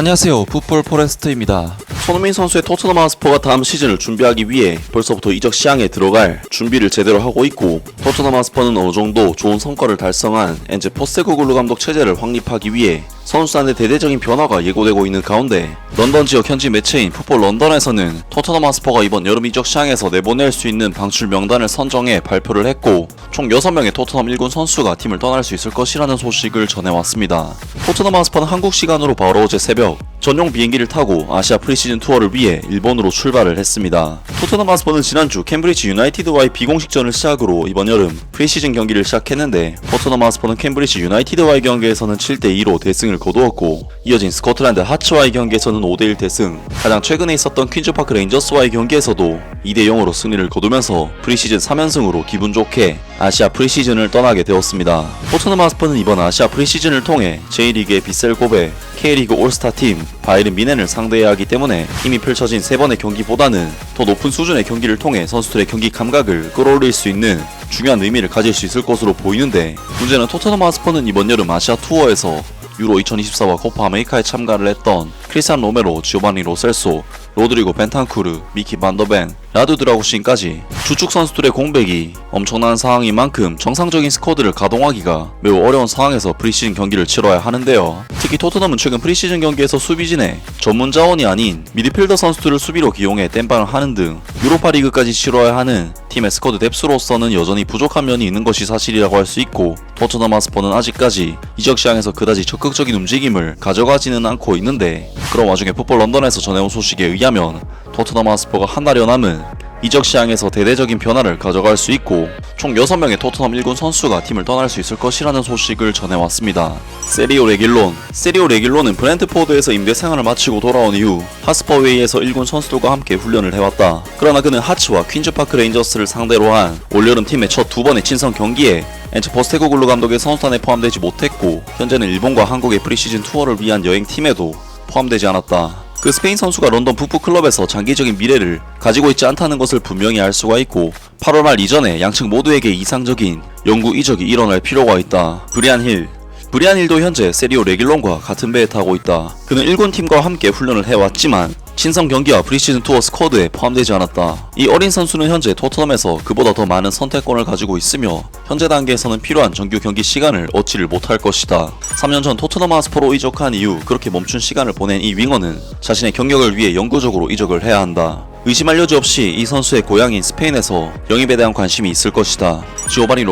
안녕하세요, 풋볼 포레스트입니다. 손흥민 선수의 토트넘 하스퍼가 다음 시즌을 준비하기 위해 벌써부터 이적 시장에 들어갈 준비를 제대로 하고 있고, 토트넘 하스퍼는 어느 정도 좋은 성과를 달성한 엔제 포스테코글루 감독 체제를 확립하기 위해 선수단의 대대적인 변화가 예고되고 있는 가운데, 런던 지역 현지 매체인 풋볼 런던에서는 토트넘 하스퍼가 이번 여름 이적 시장에서 내보낼 수 있는 방출 명단을 선정해 발표를 했고, 총 6명의 토트넘 1군 선수가 팀을 떠날 수 있을 것이라는 소식을 전해왔습니다. 토트넘 하스퍼는 한국 시간으로 바로 어제 새벽 전용 비행기를 타고 아시아 프리시즌 투어를 위해 일본으로 출발을 했습니다. 토트넘 하스퍼는 지난주 캠브리지 유나이티드와의 비공식전을 시작으로 이번 여름 프리시즌 경기를 시작했는데, 토트넘 하스퍼는 캠브리지 유나이티드와의 경기에서는 7대2로 대승을 거두었고, 이어진 스코틀랜드 하츠와의 경기에서는 5대1 대승, 가장 최근에 있었던 퀸즈파크 레인저스와의 경기에서도 2대0으로 승리를 거두면서 프리시즌 3연승으로 기분 좋게 아시아 프리시즌을 떠나게 되었습니다. 토트넘 하스퍼는 이번 아시아 프리시즌을 통해 J리그의 빗셀 고베, K리그 올스타팀 바이른 미넨을 상대해야 하기 때문에 이미 펼쳐진 3번의 경기보다는 더 높은 수준의 경기를 통해 선수들의 경기 감각을 끌어올릴 수 있는 중요한 의미를 가질 수 있을 것으로 보이는데, 문제는 토트넘 하스퍼는 이번 여름 아시아 투어에서 유로 2024와 코파 아메리카에 참가를 했던 크리스티안 로메로, 지오바니 로셀소, 로드리고 벤탄쿠르, 미키 반더벤, 라두 드라구신까지 주축 선수들의 공백이 엄청난 상황인 만큼 정상적인 스쿼드를 가동하기가 매우 어려운 상황에서 프리시즌 경기를 치러야 하는데요. 특히 토트넘은 최근 프리시즌 경기에서 수비진에 전문 자원이 아닌 미드필더 선수들을 수비로 기용해 땜빵을 하는 등 유로파 리그까지 치러야 하는 팀의 스쿼드 뎁스로서는 여전히 부족한 면이 있는 것이 사실이라고 할 수 있고, 토트넘 하스퍼는 아직까지 이적 시장에서 그다지 적극적인 움직임을 가져가지는 않고 있는데, 그런 와중에 풋볼 런던에서 전해온 소식에 의하면 토트넘 하스퍼가 한 달여 남은 이적 시장에서 대대적인 변화를 가져갈 수 있고, 총 6명의 토트넘 1군 선수가 팀을 떠날 수 있을 것이라는 소식을 전해왔습니다. 세리오 레길론은 브렌트포드에서 임대 생활을 마치고 돌아온 이후 하스퍼웨이에서 1군 선수들과 함께 훈련을 해왔다. 그러나 그는 하츠와 퀸즈파크 레인저스를 상대로 한 올여름 팀의 첫 2번의 친선 경기에 엔체 포스테코글루 감독의 선수단에 포함되지 못했고, 현재는 일본과 한국의 프리시즌 투어를 위한 여행팀에도 포함되지 않았다. 그 스페인 선수가 런던 북부클럽에서 장기적인 미래를 가지고 있지 않다는 것을 분명히 알 수가 있고, 8월 말 이전에 양측 모두에게 이상적인 영구 이적이 일어날 필요가 있다. 브리안 힐도 현재 세리오 레길론과 같은 배에 타고 있다. 그는 1군 팀과 함께 훈련을 해왔지만 친선 경기와 프리시즌 투어 스쿼드에 포함되지 않았다. 이 어린 선수는 현재 토트넘에서 그보다 더 많은 선택권을 가지고 있으며 현재 단계에서는 필요한 정규 경기 시간을 얻지를 못할 것이다. 3년 전 토트넘 하스퍼로 이적한 이후 그렇게 멈춘 시간을 보낸 이 윙어는 자신의 경력을 위해 영구적으로 이적을 해야 한다. 의심할 여지 없이 이 선수의 고향인 스페인에서 영입에 대한 관심이 있을 것이다. 지오바니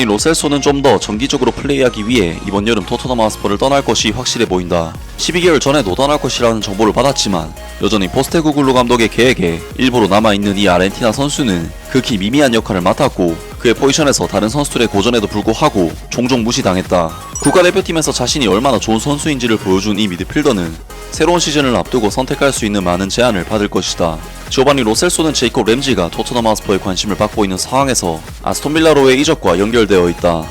로셀소는 좀 더 정기적으로 플레이하기 위해 이번 여름 토트넘 하스퍼를 떠날 것이 확실해 보인다. 12개월 전에도 떠날 것이라는 정보를 받았지만 여전히 포스테코글루 감독의 계획에 일부러 남아있는 이 아르헨티나 선수는 극히 미미한 역할을 맡았고, 그의 포지션에서 다른 선수들의 고전에도 불구하고 종종 무시당했다. 국가대표팀에서 자신이 얼마나 좋은 선수인지를 보여준 이 미드필더는 새로운 시즌을 앞두고 선택할 수 있는 많은 제안을 받을 것이다. 지오바니 로셀소는 제이콥 램지가 토트넘 하스퍼의 관심을 받고 있는 상황에서 아스톤빌라로의 이적과 연결되어 있다.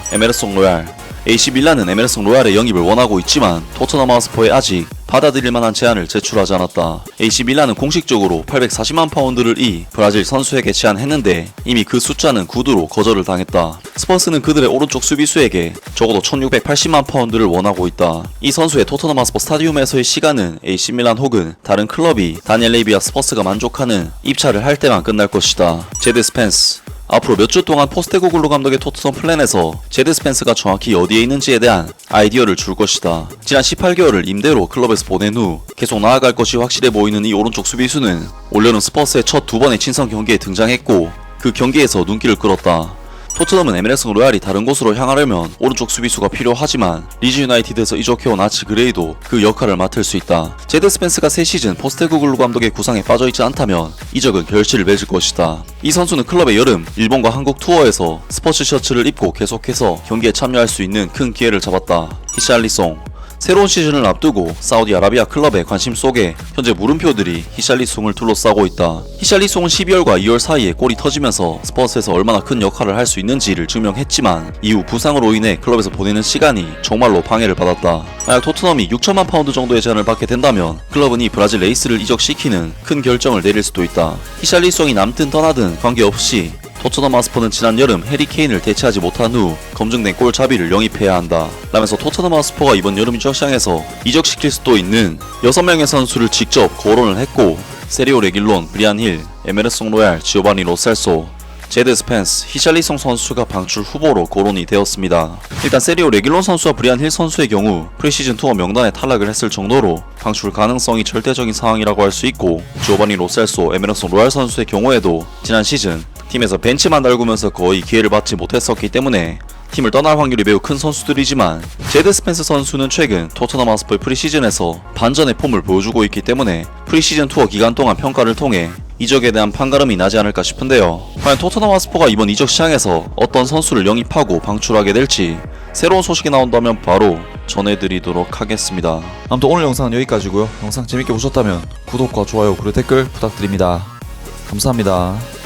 AC 밀란은 에메르송 로얄의 영입을 원하고 있지만 토트넘 하스퍼에 아직 받아들일 만한 제안을 제출하지 않았다. AC 밀란은 공식적으로 840만 파운드를 이 브라질 선수에게 제안했는데 이미 그 숫자는 구두로 거절을 당했다. 스퍼스는 그들의 오른쪽 수비수에게 적어도 1680만 파운드를 원하고 있다. 이 선수의 토트넘 하스퍼 스타디움에서의 시간은 AC 밀란 혹은 다른 클럽이 다니엘 레비와 스퍼스가 만족하는 입찰을 할 때만 끝날 것이다. 제드 스펜스, 앞으로 몇 주 동안 포스테코글루 감독의 토트넘 플랜에서 제드 스펜스가 정확히 어디에 있는지에 대한 아이디어를 줄 것이다. 지난 18개월을 임대로 클럽에서 보낸 후 계속 나아갈 것이 확실해 보이는 이 오른쪽 수비수는 올여름 스퍼스의 첫 2번의 친선 경기에 등장했고, 그 경기에서 눈길을 끌었다. 토트넘은 에메르송 로얄이 다른 곳으로 향하려면 오른쪽 수비수가 필요하지만 리즈 유나이티드에서 이적해온 아치 그레이도 그 역할을 맡을 수 있다. 제드 스펜스가 새 시즌 포스테코글루 감독의 구상에 빠져있지 않다면 이적은 결실을 맺을 것이다. 이 선수는 클럽의 여름 일본과 한국 투어에서 스포츠 셔츠를 입고 계속해서 경기에 참여할 수 있는 큰 기회를 잡았다. 히샬리송, 새로운 시즌을 앞두고 사우디아라비아 클럽의 관심 속에 현재 물음표들이 히샬리송을 둘러싸고 있다. 히샬리송은 12월과 2월 사이에 골이 터지면서 스퍼스에서 얼마나 큰 역할을 할 수 있는지를 증명했지만 이후 부상으로 인해 클럽에서 보내는 시간이 정말로 방해를 받았다. 만약 토트넘이 6천만 파운드 정도의 제안을 받게 된다면 클럽은 이 브라질 레이스를 이적시키는 큰 결정을 내릴 수도 있다. 히샬리송이 남든 떠나든 관계없이 토트넘 하스퍼는 지난 여름 해리 케인을 대체하지 못한 후 검증된 골잡이를 영입해야 한다 라면서 토트넘 하스퍼가 이번 여름 이적 시장에서 이적시킬 수도 있는 6명의 선수를 직접 거론을 했고, 세리오 레길론, 브리안 힐, 에메르송 로얄, 지오바니 로셀소, 제드 스펜스, 히샬리송 선수가 방출 후보로 거론이 되었습니다. 일단 세리오 레길론 선수와 브리안 힐 선수의 경우 프리시즌 투어 명단에 탈락을 했을 정도로 방출 가능성이 절대적인 상황이라고 할 수 있고, 지오바니 로셀소, 에메르송 로얄 선수의 경우에도 지난 시즌 팀에서 벤치만 달구면서 거의 기회를 받지 못했었기 때문에 팀을 떠날 확률이 매우 큰 선수들이지만, 제드 스펜스 선수는 최근 토트넘 하스퍼의 프리시즌에서 반전의 폼을 보여주고 있기 때문에 프리시즌 투어 기간 동안 평가를 통해 이적에 대한 판가름이 나지 않을까 싶은데요. 과연 토트넘 하스퍼가 이번 이적 시장에서 어떤 선수를 영입하고 방출하게 될지 새로운 소식이 나온다면 바로 전해드리도록 하겠습니다. 아무튼 오늘 영상은 여기까지고요. 영상 재밌게 보셨다면 구독과 좋아요 그리고 댓글 부탁드립니다. 감사합니다.